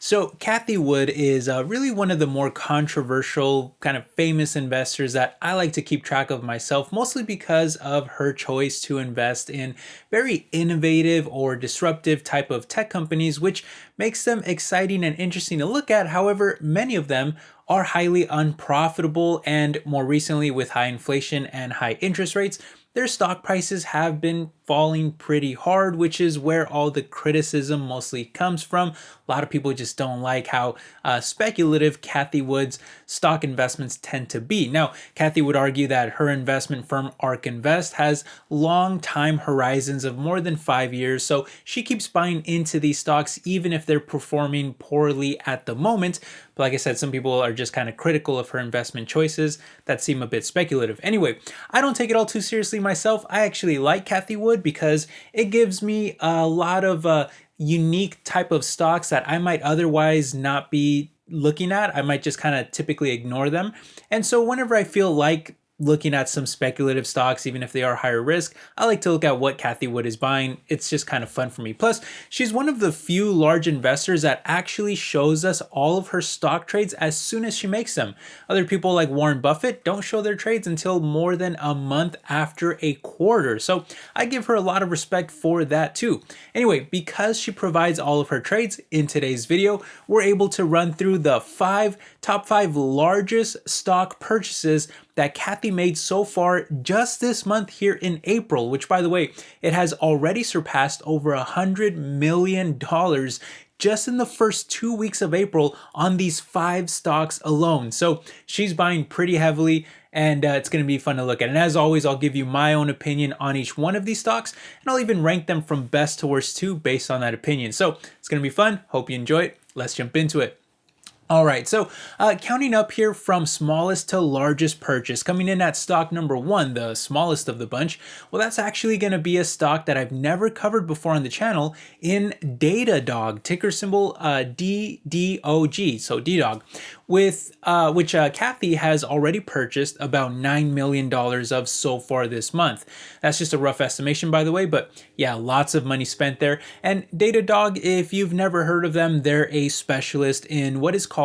So, Cathie Wood is really one of the more controversial, kind of famous investors that I like to keep track of myself, mostly because of her choice to invest in very innovative or disruptive type of tech companies, which makes them exciting and interesting to look at. However, many of them are highly unprofitable, and more recently, with high inflation and high interest rates, their stock prices have been falling pretty hard, which is where all the criticism mostly comes from. A lot of people just don't like how speculative Cathie Wood's stock investments tend to be. Now, Cathie would argue that her investment firm ARK Invest has long time horizons of more than 5 years, so she keeps buying into these stocks even if they're performing poorly at the moment. But like I said, some people are just kind of critical of her investment choices that seem a bit speculative. Anyway, I don't take it all too seriously myself. I actually like Cathie Wood because it gives me a lot of unique type of stocks that I might otherwise not be looking at. I might just kind of typically ignore them. And so whenever I feel like looking at some speculative stocks, even if they are higher risk, I like to look at what Cathie Wood is buying. It's just kind of fun for me. Plus, she's one of the few large investors that actually shows us all of her stock trades as soon as she makes them. Other people like Warren Buffett don't show their trades until more than a month after a quarter. So I give her a lot of respect for that too. Anyway, because she provides all of her trades in today's video, we're able to run through the top five largest stock purchases that Cathie made so far just this month here in April, which, by the way, it has already surpassed over $100 million just in the first 2 weeks of April on these five stocks alone. So she's buying pretty heavily, and it's going to be fun to look at. And as always, I'll give you my own opinion on each one of these stocks, and I'll even rank them from best to worst too based on that opinion. So it's going to be fun. Hope you enjoy it. Let's jump into it. All right, so counting up here from smallest to largest purchase, coming in at stock number one, the smallest of the bunch, well, that's actually going to be a stock that I've never covered before on the channel in Datadog, ticker symbol DDOG, so DDOG, with which Cathie has already purchased about $9 million of so far this month. That's just a rough estimation, by the way, but yeah, lots of money spent there. And Datadog, if you've never heard of them, they're a specialist in what is called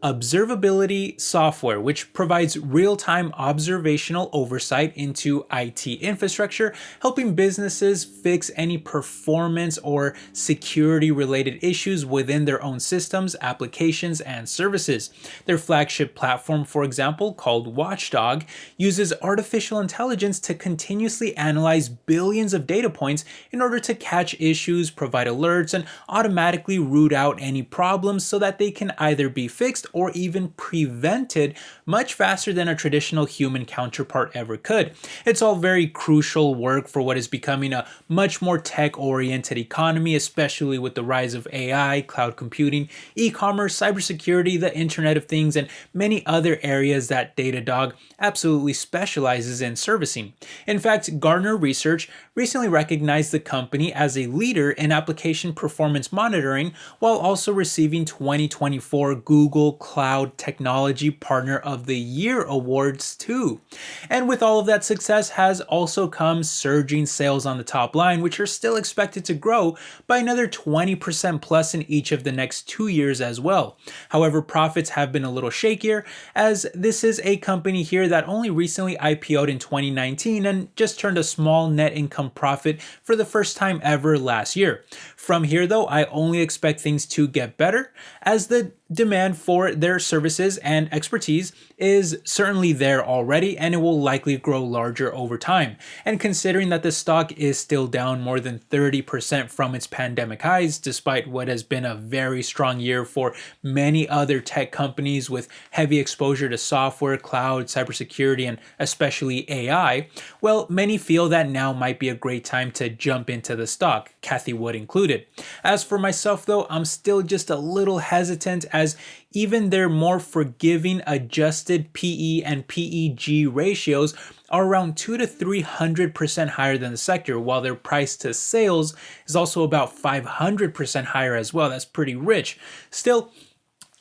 observability software, which provides real-time observational oversight into IT infrastructure, helping businesses fix any performance or security-related issues within their own systems, applications, and services. Their flagship platform, for example, called Watchdog, uses artificial intelligence to continuously analyze billions of data points in order to catch issues, provide alerts, and automatically root out any problems so that they can either be fixed or even prevented much faster than a traditional human counterpart ever could. It's all very crucial work for what is becoming a much more tech-oriented economy, especially with the rise of AI, cloud computing, e-commerce, cybersecurity, the Internet of Things, and many other areas that Datadog absolutely specializes in servicing. In fact, Gartner Research recently recognized the company as a leader in application performance monitoring, while also receiving 2024 Google Cloud Technology Partner of the Year awards too. And with all of that success has also come surging sales on the top line, which are still expected to grow by another 20% plus in each of the next 2 years as well. However, profits have been a little shakier, as this is a company here that only recently IPO'd in 2019 and just turned a small net income profit for the first time ever last year. From here though, I only expect things to get better, as the demand for their services and expertise is certainly there already, and it will likely grow larger over time. And considering that the stock is still down more than 30% from its pandemic highs, despite what has been a very strong year for many other tech companies with heavy exposure to software, cloud, cybersecurity, and especially AI, well, many feel that now might be a great time to jump into the stock, Cathie Wood included. As for myself though, I'm still just a little hesitant, as even their more forgiving adjusted PE and PEG ratios are around 200 to 300% higher than the sector, while their price to sales is also about 500% higher as well. That's pretty rich. Still,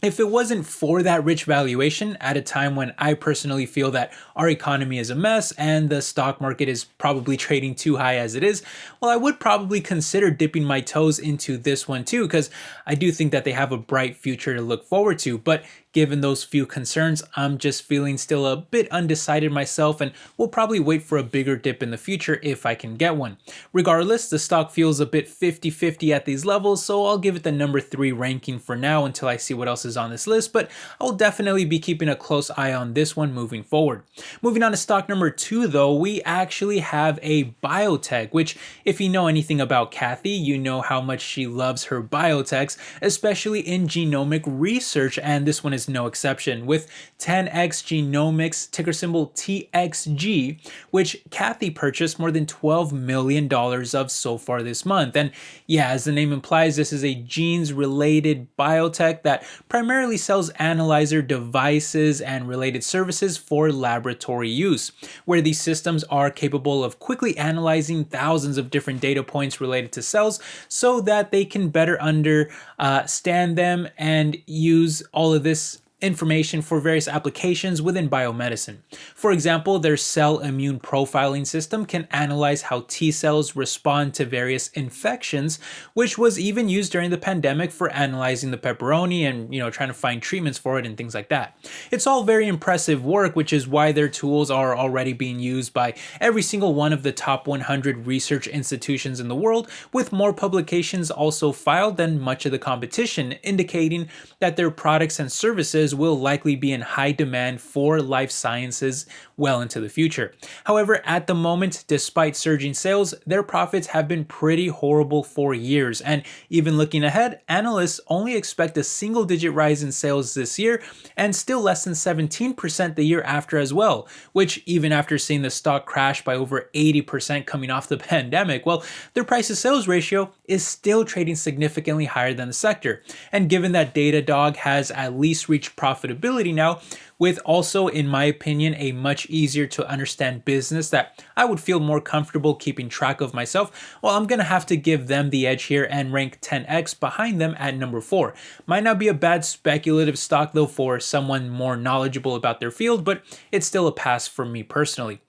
If it wasn't for that rich valuation at a time when I personally feel that our economy is a mess and the stock market is probably trading too high as it is, well, I would probably consider dipping my toes into this one too, because I do think that they have a bright future to look forward to. But given those few concerns, I'm just feeling still a bit undecided myself and will probably wait for a bigger dip in the future if I can get one. Regardless, the stock feels a bit 50-50 at these levels, so I'll give it the number 3 ranking for now until I see what else is on this list, but I'll definitely be keeping a close eye on this one moving forward. Moving on to stock number 2 though, we actually have a biotech, which if you know anything about Cathie, you know how much she loves her biotechs, especially in genomic research, and this one is no exception, with 10x Genomics, ticker symbol TXG, which Cathie purchased more than $12 million of so far this month. And yeah, as the name implies, this is a genes-related biotech that primarily sells analyzer devices and related services for laboratory use, where these systems are capable of quickly analyzing thousands of different data points related to cells so that they can better understand them and use all of this information for various applications within biomedicine. For example, their cell immune profiling system can analyze how T cells respond to various infections, which was even used during the pandemic for analyzing the pepperoni and, trying to find treatments for it and things like that. It's all very impressive work, which is why their tools are already being used by every single one of the top 100 research institutions in the world, with more publications also filed than much of the competition, indicating that their products and services will likely be in high demand for life sciences well into the future. However, at the moment, despite surging sales, their profits have been pretty horrible for years. And even looking ahead, analysts only expect a single-digit rise in sales this year and still less than 17% the year after as well, which even after seeing the stock crash by over 80% coming off the pandemic, well, their price to sales ratio is still trading significantly higher than the sector. And given that Datadog has at least reached profitability now, with also, in my opinion, a much easier to understand business that I would feel more comfortable keeping track of myself, well, I'm going to have to give them the edge here and rank 10x behind them at number 4. Might not be a bad speculative stock though for someone more knowledgeable about their field, but it's still a pass for me personally.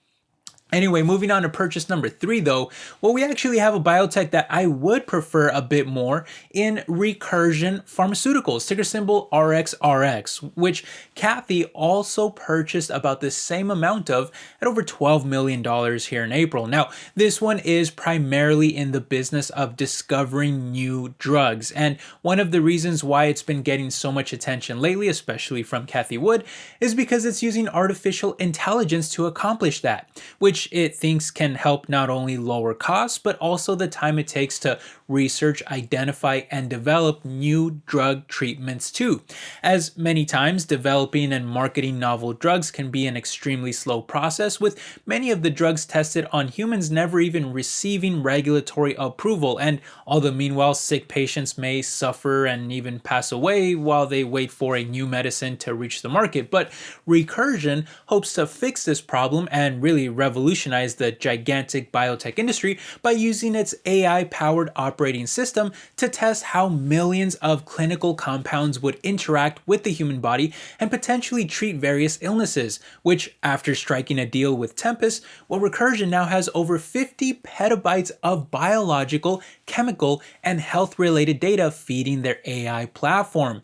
Anyway, moving on to purchase number 3 though, well, we actually have a biotech that I would prefer a bit more in Recursion Pharmaceuticals, ticker symbol RXRX, which Cathie also purchased about the same amount of at over $12 million here in April. Now, this one is primarily in the business of discovering new drugs, and one of the reasons why it's been getting so much attention lately, especially from Cathie Wood, is because it's using artificial intelligence to accomplish that, which it thinks can help not only lower costs, but also the time it takes to research, identify, and develop new drug treatments too. As many times, developing and marketing novel drugs can be an extremely slow process, with many of the drugs tested on humans never even receiving regulatory approval, and although meanwhile sick patients may suffer and even pass away while they wait for a new medicine to reach the market. But Recursion hopes to fix this problem and really revolutionize the gigantic biotech industry by using its AI-powered operating system to test how millions of clinical compounds would interact with the human body and potentially treat various illnesses, which after striking a deal with Tempest, well, Recursion now has over 50 petabytes of biological, chemical, and health-related data feeding their AI platform.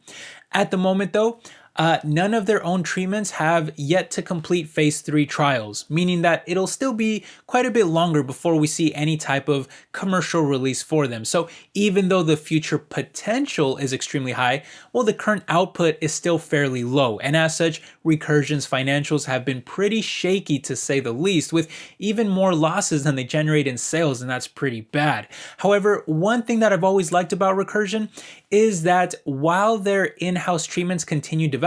At the moment though, none of their own treatments have yet to complete phase 3 trials, meaning that it'll still be quite a bit longer before we see any type of commercial release for them. So even though the future potential is extremely high, well, the current output is still fairly low. And as such, Recursion's financials have been pretty shaky to say the least, with even more losses than they generate in sales, and that's pretty bad. However, one thing that I've always liked about Recursion is that while their in-house treatments continue developing,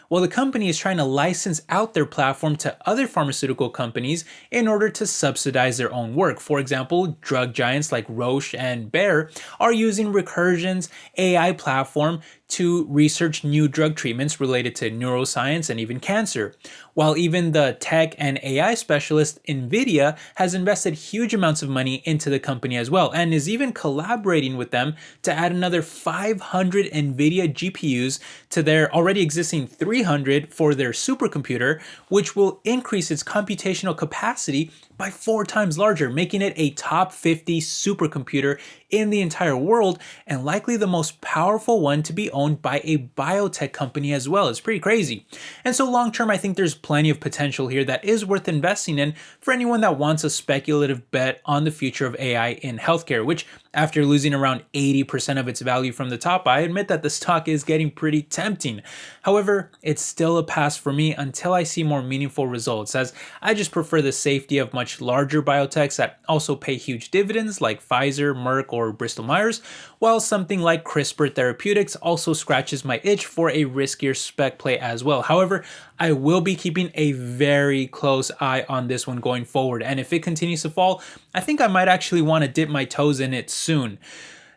well, the company is trying to license out their platform to other pharmaceutical companies in order to subsidize their own work. For example, drug giants like Roche and Bayer are using Recursion's AI platform to research new drug treatments related to neuroscience and even cancer. While even the tech and AI specialist NVIDIA has invested huge amounts of money into the company as well, and is even collaborating with them to add another 500 NVIDIA GPUs to their already existing 300 for their supercomputer, which will increase its computational capacity by 4 times larger, making it a top 50 supercomputer in the entire world, and likely the most powerful one to be owned by a biotech company as well. It's pretty crazy. And so long term, I think there's plenty of potential here that is worth investing in for anyone that wants a speculative bet on the future of AI in healthcare, which after losing around 80% of its value from the top, I admit that the stock is getting pretty tempting. However, it's still a pass for me until I see more meaningful results, as I just prefer the safety of much larger biotechs that also pay huge dividends like Pfizer, Merck, or Bristol Myers, while something like CRISPR Therapeutics also scratches my itch for a riskier spec play as well. However, I will be keeping a very close eye on this one going forward, and if it continues to fall, I think I might actually want to dip my toes in it soon.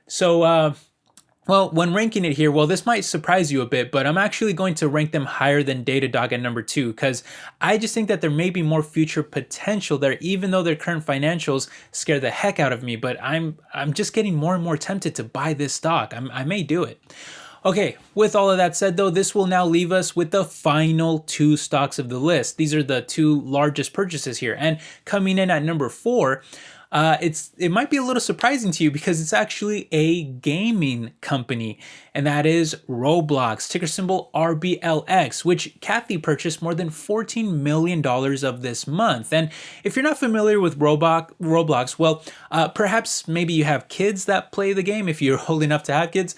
So, well, when ranking it here, well, this might surprise you a bit, but I'm actually going to rank them higher than Datadog at number 2, because I just think that there may be more future potential there, even though their current financials scare the heck out of me. But I'm just getting more and more tempted to buy this stock. I may do it. Okay, with all of that said though, this will now leave us with the final 2 stocks of the list. These are the 2 largest purchases here, and coming in at number 4, it might be a little surprising to you because it's actually a gaming company, and that is Roblox, ticker symbol RBLX, which Cathie purchased more than $14 million of this month. And if you're not familiar with Roblox, well, perhaps maybe you have kids that play the game if you're old enough to have kids.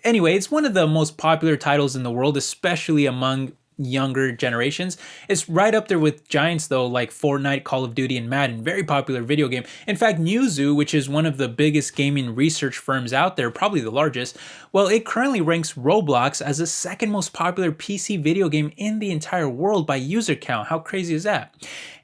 Anyway, it's one of the most popular titles in the world, especially among younger generations. It's right up there with giants though, like Fortnite, Call of Duty, and Madden. Very popular video game. In fact, Newzoo, which is one of the biggest gaming research firms out there, probably the largest, well, it currently ranks Roblox as the second most popular PC video game in the entire world by user count. How crazy is that?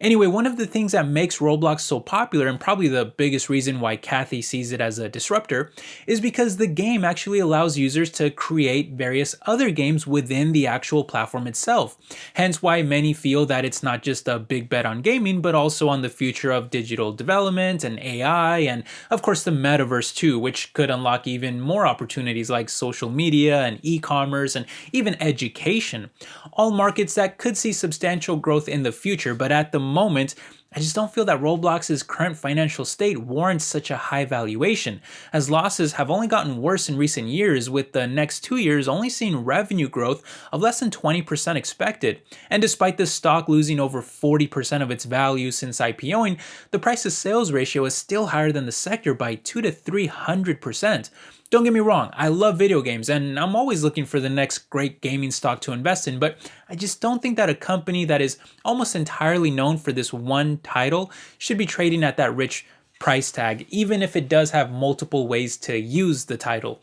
Anyway, one of the things that makes Roblox so popular, and probably the biggest reason why Cathie sees it as a disruptor, is because the game actually allows users to create various other games within the actual platform itself. Hence why many feel that it's not just a big bet on gaming, but also on the future of digital development and AI, and of course the metaverse too, which could unlock even more opportunities like social media and e-commerce and even education. All markets that could see substantial growth in the future, but at the moment, I just don't feel that Roblox's current financial state warrants such a high valuation, as losses have only gotten worse in recent years, with the next 2 years only seeing revenue growth of less than 20% expected. And despite the stock losing over 40% of its value since IPOing, the price to sales ratio is still higher than the sector by 200 to 300%. Don't get me wrong, I love video games and I'm always looking for the next great gaming stock to invest in, but I just don't think that a company that is almost entirely known for this one title should be trading at that rich price tag, even if it does have multiple ways to use the title.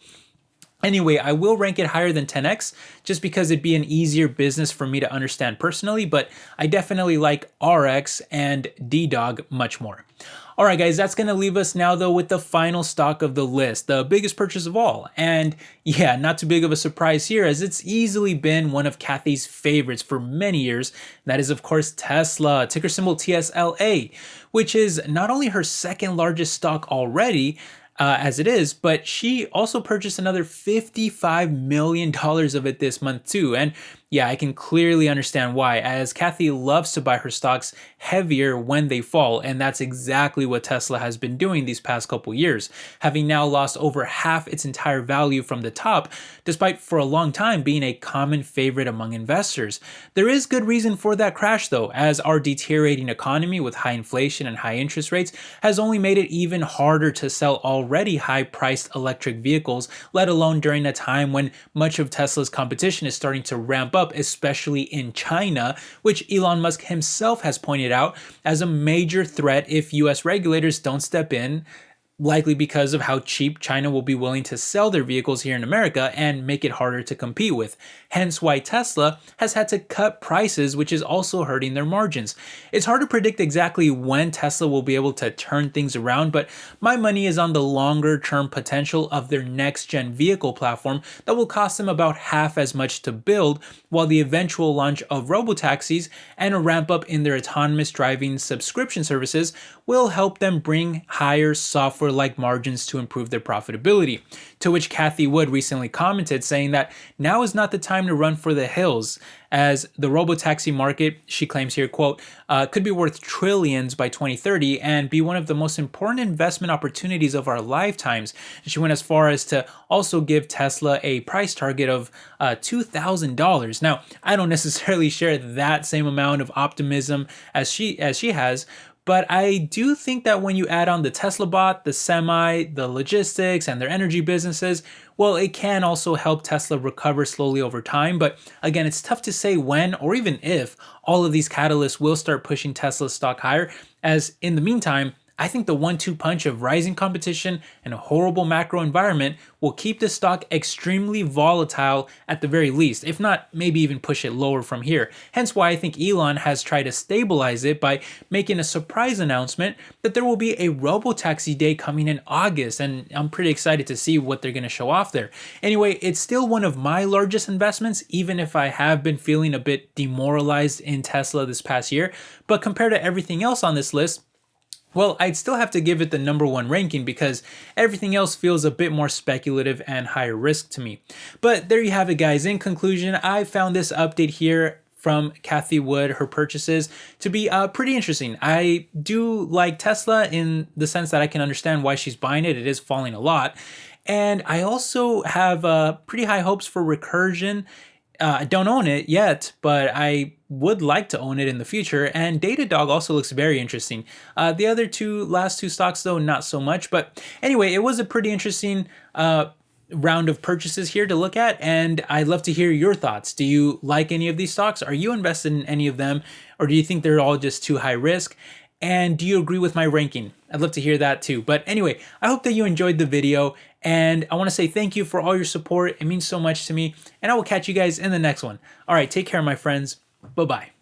Anyway, I will rank it higher than 10x just because it'd be an easier business for me to understand personally, but I definitely like RX and DDOG much more. Alright guys, that's going to leave us now though with the final stock of the list, the biggest purchase of all. And yeah, not too big of a surprise here, as it's easily been one of Cathie's favorites for many years. That is of course Tesla, ticker symbol TSLA, which is not only her second largest stock already, as it is, but she also purchased another $55 million of it this month too. And yeah, I can clearly understand why, as Cathie loves to buy her stocks heavier when they fall, and that's exactly what Tesla has been doing these past couple years, having now lost over half its entire value from the top, despite for a long time being a common favorite among investors. There is good reason for that crash though, as our deteriorating economy with high inflation and high interest rates has only made it even harder to sell already high-priced electric vehicles, let alone during a time when much of Tesla's competition is starting to ramp up, especially in China, which Elon Musk himself has pointed out as a major threat if US regulators don't step in likely because of how cheap China will be willing to sell their vehicles here in America and make it harder to compete with. Hence why Tesla has had to cut prices, which is also hurting their margins. It's hard to predict exactly when Tesla will be able to turn things around, but my money is on the longer term potential of their next gen vehicle platform that will cost them about half as much to build, while the eventual launch of robotaxis and a ramp up in their autonomous driving subscription services will help them bring higher software like margins to improve their profitability. To which Cathie Wood recently commented saying that now is not the time to run for the hills, as the robotaxi market, she claims here, quote, could be worth trillions by 2030 and be one of the most important investment opportunities of our lifetimes. And she went as far as to also give Tesla a price target of $2,000. Now, I don't necessarily share that same amount of optimism as she has, but I do think that when you add on the Tesla bot, the semi, the logistics, and their energy businesses, well, it can also help Tesla recover slowly over time. But again, it's tough to say when or even if all of these catalysts will start pushing Tesla's stock higher, as in the meantime, I think the 1-2 punch of rising competition and a horrible macro environment will keep the stock extremely volatile at the very least, if not maybe even push it lower from here. Hence why I think Elon has tried to stabilize it by making a surprise announcement that there will be a robotaxi day coming in August, and I'm pretty excited to see what they're going to show off there. Anyway, it's still one of my largest investments, even if I have been feeling a bit demoralized in Tesla this past year, but compared to everything else on this list, well, I'd still have to give it the number one ranking because everything else feels a bit more speculative and higher risk to me. But there you have it, guys. In conclusion, I found this update here from Cathie Wood, her purchases, to be pretty interesting. I do like Tesla in the sense that I can understand why she's buying it. It is falling a lot. And I also have pretty high hopes for Recursion. I don't own it yet, but I would like to own it in the future. And Datadog also looks very interesting. The other last two stocks, though, not so much. But anyway, it was a pretty interesting round of purchases here to look at. And I'd love to hear your thoughts. Do you like any of these stocks? Are you invested in any of them? Or do you think they're all just too high risk? And do you agree with my ranking? I'd love to hear that too. But anyway, I hope that you enjoyed the video. And I want to say thank you for all your support. It means so much to me. And I will catch you guys in the next one. All right, take care, my friends. Bye-bye.